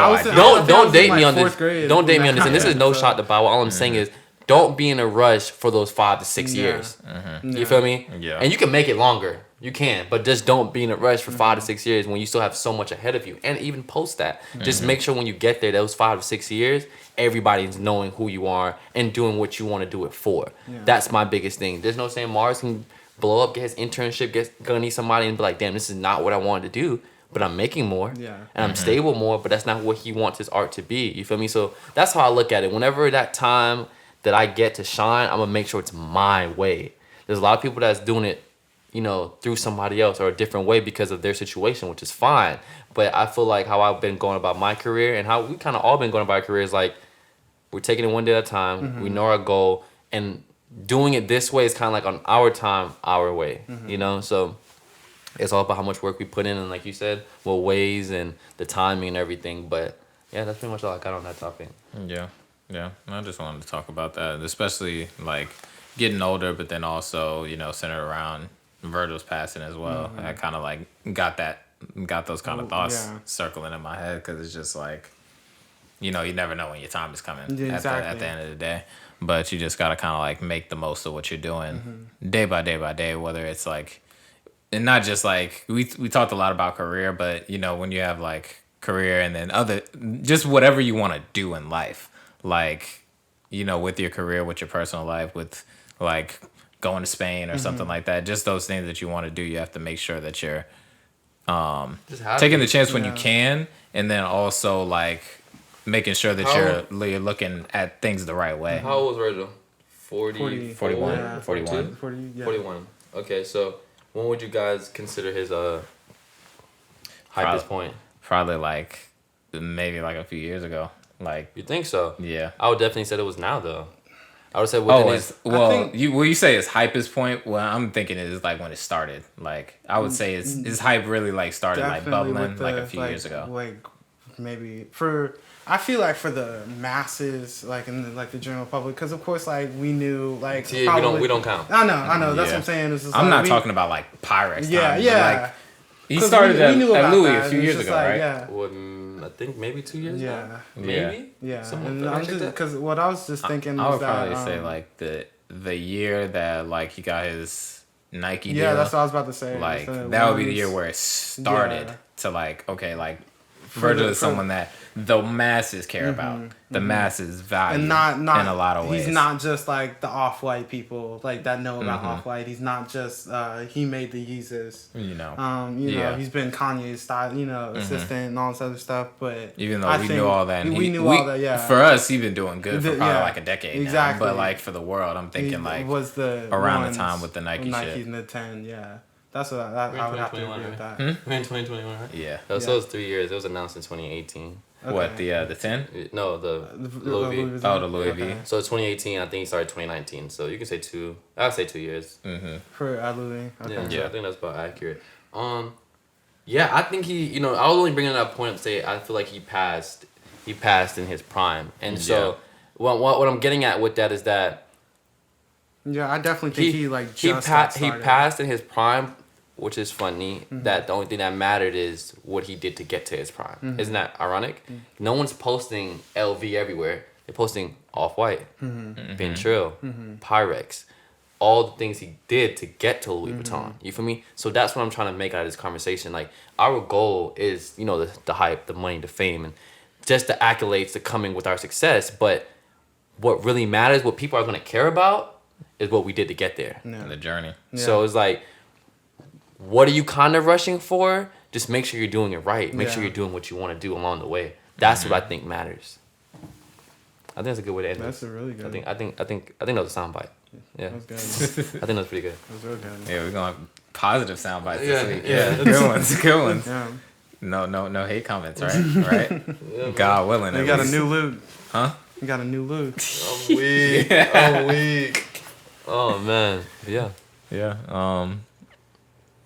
Speaker 3: don't date me on this.
Speaker 2: Grade.
Speaker 3: Don't date me on this. And this is no shot to Bow Wow. All I'm saying is, don't be in a rush for those 5 to 6 years. You feel me?
Speaker 1: Yeah.
Speaker 3: And you can make it longer. You can, but just don't be in a rush for 5 to 6 years when you still have so much ahead of you. And even post that. Just make sure when you get there, those 5 to 6 years, everybody's knowing who you are and doing what you want to do it for. Yeah. That's my biggest thing. There's no saying Mars can blow up, get his internship, gonna need somebody and be like, damn, this is not what I wanted to do, but I'm making more. Yeah. And I'm stable more, but that's not what he wants his art to be. You feel me? So that's how I look at it. Whenever that time that I get to shine, I'm gonna make sure it's my way. There's a lot of people that's doing it, you know, through somebody else or a different way because of their situation, which is fine. But I feel like how I've been going about my career and how we kind of all been going about our careers, like we're taking it one day at a time. We know our goal, and doing it this way is kind of like on our time, our way, you know? So it's all about how much work we put in and, like you said, what ways and the timing and everything. But yeah, that's pretty much all I got on that topic.
Speaker 1: Yeah. I just wanted to talk about that, especially like getting older, but then also, you know, centered around Virgil's passing as well. I kind of like got those kind of thoughts circling in my head, because it's just like, you know, you never know when your time is coming at the end of the day. But you just got to kind of like make the most of what you're doing day by day by day, whether it's like, and not just like, we talked a lot about career, but, you know, when you have like career and then other, just whatever you want to do in life, like, you know, with your career, with your personal life, with like going to Spain or something like that, just those things that you want to do, you have to make sure that you're taking the chance when you can, and then also like making sure that you're looking at things the right way.
Speaker 3: How old was Virgil? 41?
Speaker 2: 41.
Speaker 3: 41. Okay, so when would you guys consider his hypest point?
Speaker 1: Probably like maybe like a few years ago. Like,
Speaker 3: you think so?
Speaker 1: Yeah.
Speaker 3: I would definitely say it was now though. I would say within
Speaker 1: you say his hypest point? Well, I'm thinking it is like when it started. Like, I would say his hype really like started like bubbling like a few years ago.
Speaker 2: Like maybe I feel like for the masses, like in the general public, because of course, like we knew, like
Speaker 3: we don't count.
Speaker 2: I know. That's what I'm saying. It's just
Speaker 1: I'm not talking about like Pyrex.
Speaker 2: Yeah.
Speaker 1: Like, he started at Louis a few years ago, right?
Speaker 2: Yeah.
Speaker 3: Well, I think maybe 2 years.
Speaker 2: Yeah.
Speaker 3: Maybe.
Speaker 2: Yeah. And I'm just because what I was just thinking.
Speaker 1: I would probably say like the year that like he got his Nike deal.
Speaker 2: Yeah, that's what I was about to say.
Speaker 1: Like that would be the year where it started to like, okay, like Virgil is someone that the masses care about, the masses value,
Speaker 2: and not
Speaker 1: in a lot of ways.
Speaker 2: He's not just like the off-white people like that know about off-white. He's not just he made the Yeezus. You know, he's been Kanye's style, assistant and all this other stuff. But
Speaker 1: even though we knew all that, and
Speaker 2: we knew all that. Yeah,
Speaker 1: for us, he's been doing good for probably like a decade. Exactly. Now. But like for the world, I'm thinking like
Speaker 2: was the
Speaker 1: around the time with the Nike
Speaker 2: shit. Nike 10, yeah. That's what I would have to agree with that.
Speaker 3: We're in 2021, right?
Speaker 1: Yeah.
Speaker 3: So it was 3 years. It was announced in 2018.
Speaker 1: Okay. What, the 10?
Speaker 3: No, the Louis V.
Speaker 1: Oh, the Louis V.
Speaker 3: So 2018, I think he started 2019. So you can say I'd say 2 years.
Speaker 2: For Louis. Okay.
Speaker 3: Yeah, I think that's about accurate. Yeah, I think he, I was only bringing that point up to say I feel like he passed in his prime. And so what I'm getting at with that is that
Speaker 2: yeah, I definitely think he
Speaker 3: passed in his prime, which is funny that the only thing that mattered is what he did to get to his prime. Isn't that ironic? No one's posting LV everywhere. They're posting Off-White, Ben Trill, Pyrex, all the things he did to get to Louis Vuitton. You feel me? So that's what I'm trying to make out of this conversation. Like, our goal is, the hype, the money, the fame, and just the accolades to coming with our success. But what really matters, what people are going to care about, is what we did to get there.
Speaker 1: And the journey.
Speaker 2: Yeah.
Speaker 3: So it's like, what are you kind of rushing for? Just make sure you're doing it right. Make sure you're doing what you want to do along the way. That's what I think matters. I think that's a good way to end
Speaker 2: That's a really good.
Speaker 3: I think that was a soundbite. Yeah.
Speaker 2: That was good.
Speaker 3: I think that's pretty good.
Speaker 2: That was real good.
Speaker 1: Yeah, we're going to have positive sound bites this week. Yeah. Good ones. Yeah. No hate comments, right? Yeah, God willing.
Speaker 2: You got a new loot.
Speaker 1: Huh?
Speaker 2: You got a new loot.
Speaker 3: I'm weak. I'm weak. Oh man. Yeah.
Speaker 1: Yeah.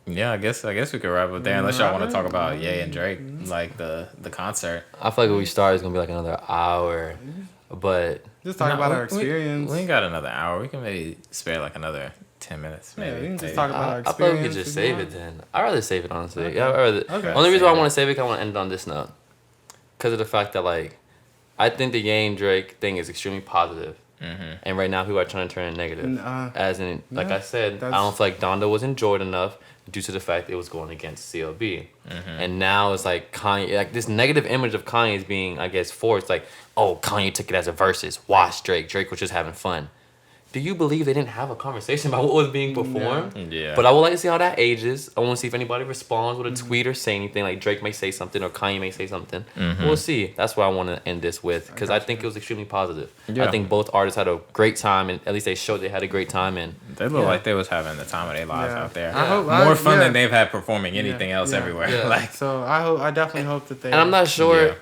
Speaker 1: Yeah, I guess we could wrap up there unless y'all want to talk about Ye and Drake, like the concert.
Speaker 3: I feel like when we start, it's gonna be like another hour, but
Speaker 2: just talk about our experience.
Speaker 1: We ain't got another hour. We can maybe spare like another 10 minutes, maybe.
Speaker 2: Yeah, we can just talk about our experience.
Speaker 3: I thought we could just save it then. I'd rather save it, honestly. Okay. Yeah, I'd rather. Okay. Only reason why I want to save it, I want to end it on this note, because of the fact that like, I think the Ye and Drake thing is extremely positive. And right now, people are trying to turn it negative. As in, like I said, I don't feel like Donda was enjoyed enough due to the fact that it was going against CLB. And now it's like Kanye, like this negative image of Kanye is being, I guess, forced. Like, oh, Kanye took it as a versus. Watch Drake. Drake was just having fun. Do you believe they didn't have a conversation about what was being performed?
Speaker 1: Yeah.
Speaker 3: But I would like to see how that ages. I want to see if anybody responds with a tweet or say anything. Like Drake may say something or Kanye may say something. We'll see. That's what I want to end this with because I think it was extremely positive.
Speaker 1: Yeah.
Speaker 3: I think both artists had a great time, and at least they showed they had a great time. And
Speaker 1: they look like they was having the time of their lives out there.
Speaker 2: I hope,
Speaker 1: more fun than they've had performing anything else everywhere.
Speaker 3: Yeah.
Speaker 1: Like,
Speaker 2: so I definitely hope that they.
Speaker 3: And I'm not sure.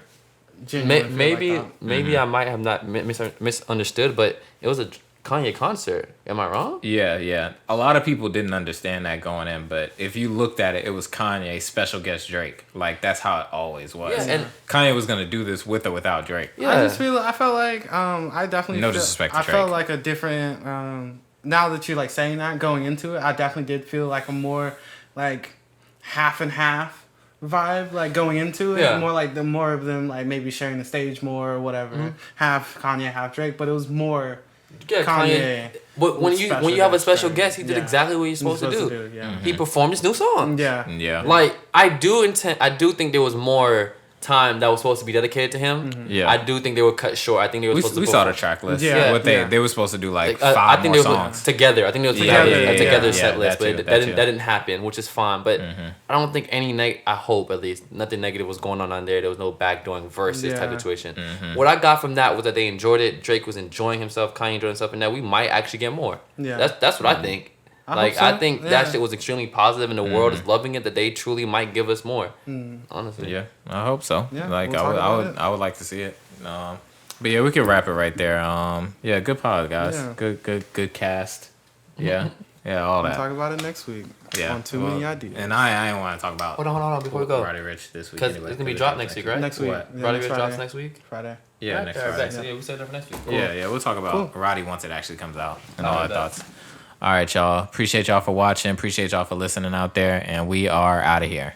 Speaker 2: Maybe
Speaker 3: Maybe I might have not misunderstood, but it was a Kanye concert. Am I wrong?
Speaker 1: Yeah. A lot of people didn't understand that going in, but if you looked at it, it was Kanye, special guest Drake. Like, that's how it always was.
Speaker 3: Yeah, and
Speaker 1: Kanye was going to do this with or without Drake.
Speaker 3: Yeah.
Speaker 2: I felt like I definitely
Speaker 1: No disrespect to
Speaker 2: I
Speaker 1: Drake.
Speaker 2: felt like a different now that you're like saying that, going into it, I definitely did feel like a more like half and half vibe, like going into it.
Speaker 3: Yeah.
Speaker 2: More like the more of them like maybe sharing the stage more or whatever. Half Kanye, half Drake, but it was more Kanye.
Speaker 3: But when you have a special guest, he did
Speaker 2: Yeah.
Speaker 3: exactly what you're supposed to do.
Speaker 2: Yeah.
Speaker 3: He performed his new song.
Speaker 2: Yeah.
Speaker 3: Like I do think there was more time that was supposed to be dedicated to him.
Speaker 1: Yeah.
Speaker 3: I do think they were cut short. I think they were supposed to.
Speaker 1: We saw the track list.
Speaker 2: Yeah.
Speaker 1: What they were supposed to do like
Speaker 3: I
Speaker 1: five
Speaker 3: think
Speaker 1: more
Speaker 3: they were
Speaker 1: songs
Speaker 3: together. I think they were
Speaker 2: Yeah.
Speaker 3: together
Speaker 2: Yeah.
Speaker 3: set list,
Speaker 1: that
Speaker 3: but
Speaker 1: too.
Speaker 3: that didn't happen, which is fine. But I don't think any I hope at least nothing negative was going on there. There was no backdooring versus type of situation. What I got from that was that they enjoyed it. Drake was enjoying himself. Kanye enjoyed himself, and that we might actually get more.
Speaker 2: Yeah.
Speaker 3: That's what I think.
Speaker 2: I
Speaker 3: think that shit was extremely positive, and the world is loving it. That they truly might give us more. Honestly,
Speaker 1: Yeah, I hope so.
Speaker 2: Yeah,
Speaker 1: Like
Speaker 2: we'll talk about it.
Speaker 1: I would like to see it. But yeah, we can wrap it right there. Yeah, good pod, guys.
Speaker 2: Yeah.
Speaker 1: Good cast. Yeah, all
Speaker 2: We'll
Speaker 1: that.
Speaker 2: talk about it next week.
Speaker 1: Yeah,
Speaker 2: On Too Many Ideas.
Speaker 1: And I ain't want to talk about.
Speaker 3: Hold on, before we go,
Speaker 1: Roddy Rich this week
Speaker 3: because
Speaker 1: anyway,
Speaker 3: it's gonna be
Speaker 1: 'cause
Speaker 3: dropped next week, right?
Speaker 2: Next week.
Speaker 1: What?
Speaker 2: Yeah,
Speaker 3: Roddy
Speaker 2: next
Speaker 3: Rich drops
Speaker 2: Friday.
Speaker 3: next week.
Speaker 2: Friday.
Speaker 1: Yeah, next Friday.
Speaker 3: So, yeah, we said that for next week. Cool.
Speaker 1: Yeah, we'll talk about
Speaker 2: Cool.
Speaker 1: Roddy once it actually comes out and
Speaker 3: I
Speaker 1: all
Speaker 3: like
Speaker 1: our
Speaker 3: that.
Speaker 1: thoughts. All right, y'all. Appreciate y'all for watching. Appreciate y'all for listening out there, and we are out of here.